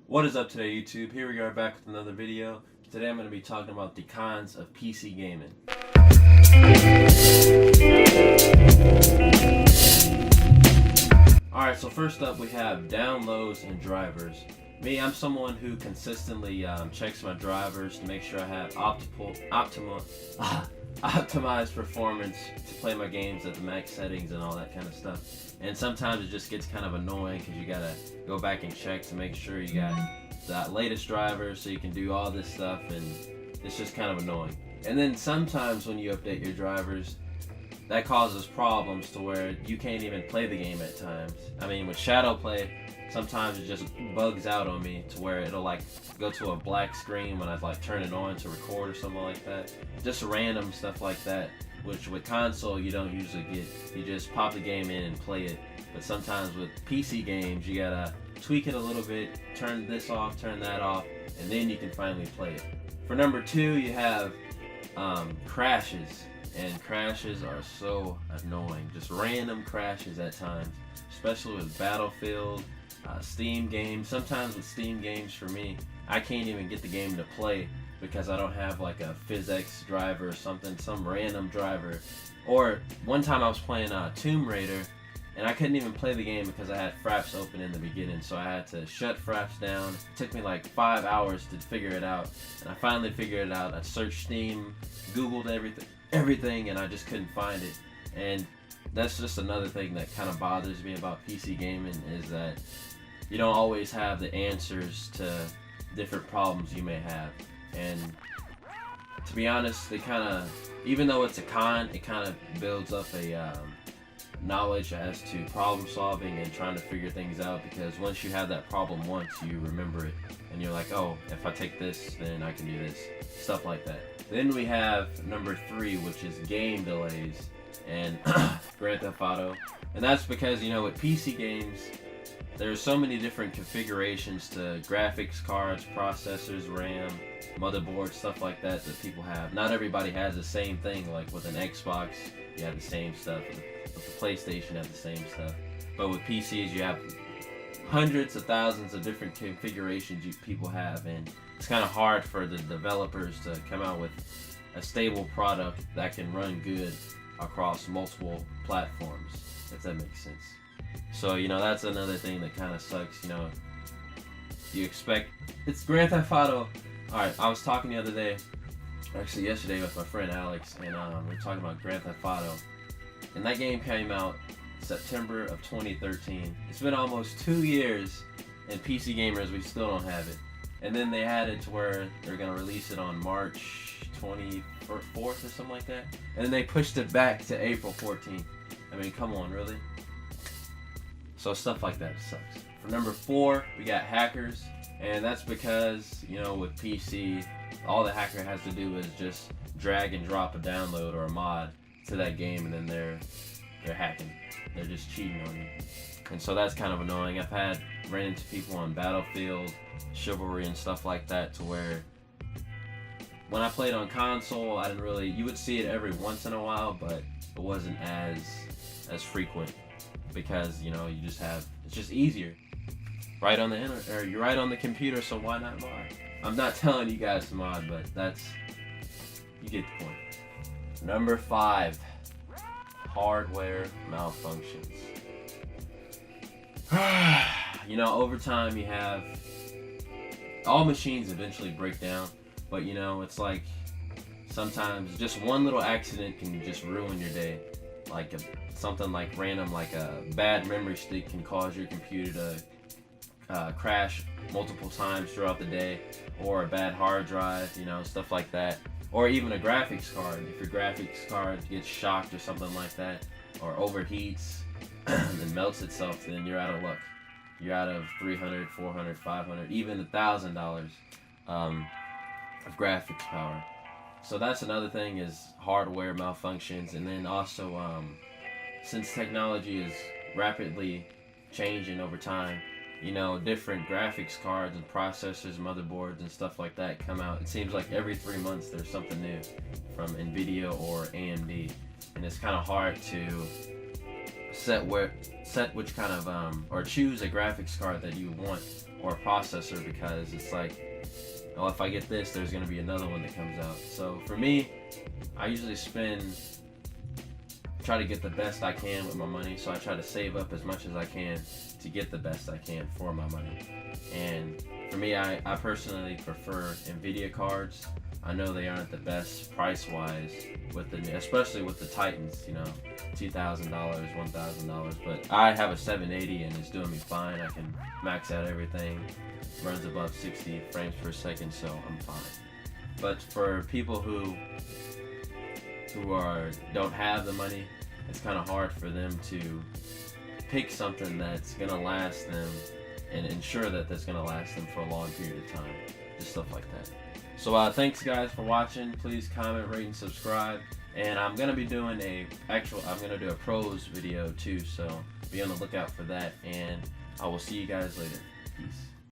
What is up today, YouTube? Here we are back with another video. Today I'm going to be talking about the cons of PC gaming. Alright, so first up we have downloads and drivers. Me, I'm someone who consistently checks my drivers to make sure I have optimized performance to play my games at the max settings and all that kind of stuff. And sometimes it just gets kind of annoying because you gotta go back and check to make sure you got the latest drivers so you can do all this stuff, and it's just kind of annoying. And then sometimes when you update your drivers, that causes problems to where you can't even play the game at times. I mean, with Shadowplay, sometimes it just bugs out on me to where it'll like go to a black screen when I like turn it on to record or something like that. Just random stuff like that, which with console you don't usually get. You just pop the game in and play it. But sometimes with PC games you gotta tweak it a little bit, turn this off, turn that off, and then you can finally play it. For number 2, you have crashes. And crashes are so annoying. Just random crashes at times, especially with Battlefield, Steam games. Sometimes with Steam games, for me, I can't even get the game to play because I don't have like a PhysX driver or something, some random driver. Or one time I was playing Tomb Raider and I couldn't even play the game because I had Fraps open in the beginning, so I had to shut Fraps down. It took me like 5 hours to figure it out, and I finally figured it out. I searched Steam, Googled everything, and I just couldn't find it. And that's just another thing that kind of bothers me about PC gaming, is that you don't always have the answers to different problems you may have. And to be honest, they kind of, even though it's a con, it kind of builds up a knowledge as to problem solving and trying to figure things out, because once you have that problem once, you remember it and you're like, oh, if I take this, then I can do this, stuff like that. Then we have number 3, which is game delays and Grand Theft Auto. And that's because, you know, with PC games, there's so many different configurations to graphics cards, processors, RAM, motherboard, stuff like that that people have. Not everybody has the same thing. Like with an Xbox, you have the same stuff. With the PlayStation, you have the same stuff. But with PCs, you have hundreds of thousands of different configurations people have, and it's kind of hard for the developers to come out with a stable product that can run good across multiple platforms, if that makes sense. So, you know, that's another thing that kind of sucks. You know, you expect, it's Grand Theft Auto. Alright, I was talking the other day, actually yesterday, with my friend Alex, and we were talking about Grand Theft Auto. And that game came out September of 2013. It's been almost 2 years, and PC gamers, we still don't have it. And then they had it to where they're going to release it on March 24th or something like that. And then they pushed it back to April 14th. I mean, come on, really? So stuff like that sucks. For number 4, we got hackers. And that's because, you know, with PC, all the hacker has to do is just drag and drop a download or a mod to that game, and then they're hacking. They're just cheating on you. And so that's kind of annoying. I've ran into people on Battlefield, Chivalry, and stuff like that, to where when I played on console, I didn't really, you would see it every once in a while, but it wasn't as frequent, because, you know, you just have, it's just easier. Right on the internet, or you're right on the computer, so why not mod? I'm not telling you guys to mod, but you get the point. Number 5, hardware malfunctions. You know, over time you have, all machines eventually break down, but you know, it's like sometimes just one little accident can just ruin your day. Like something like random, like a bad memory stick can cause your computer to crash multiple times throughout the day, or a bad hard drive, you know, stuff like that. Or even a graphics card. If your graphics card gets shocked or something like that, or overheats and melts itself, then you're out of luck. You're out of $300, $400, $500, even $1,000 of graphics power. So that's another thing, is hardware malfunctions. And then also, since technology is rapidly changing over time, you know, different graphics cards and processors, motherboards, and stuff like that come out. It seems like every 3 months there's something new from NVIDIA or AMD, and it's kind of hard to set which kind of or choose a graphics card that you want or a processor, because it's like, oh, if I get this, there's gonna be another one that comes out. So for me, I usually try to get the best I can with my money. So I try to save up as much as I can to get the best I can for my money. And for me, I personally prefer NVIDIA cards. I know they aren't the best price-wise with especially with the Titans, you know, $2,000, $1,000. But I have a 780 and it's doing me fine. I can max out everything, runs above 60 frames per second, so I'm fine. But for people who don't have the money, it's kind of hard for them to pick something that's gonna last them and ensure that that's gonna last them for a long period of time, just stuff like that. So thanks guys for watching. Please comment, rate, and subscribe. And I'm gonna be doing I'm gonna do a pros video too, so be on the lookout for that. And I will see you guys later. Peace.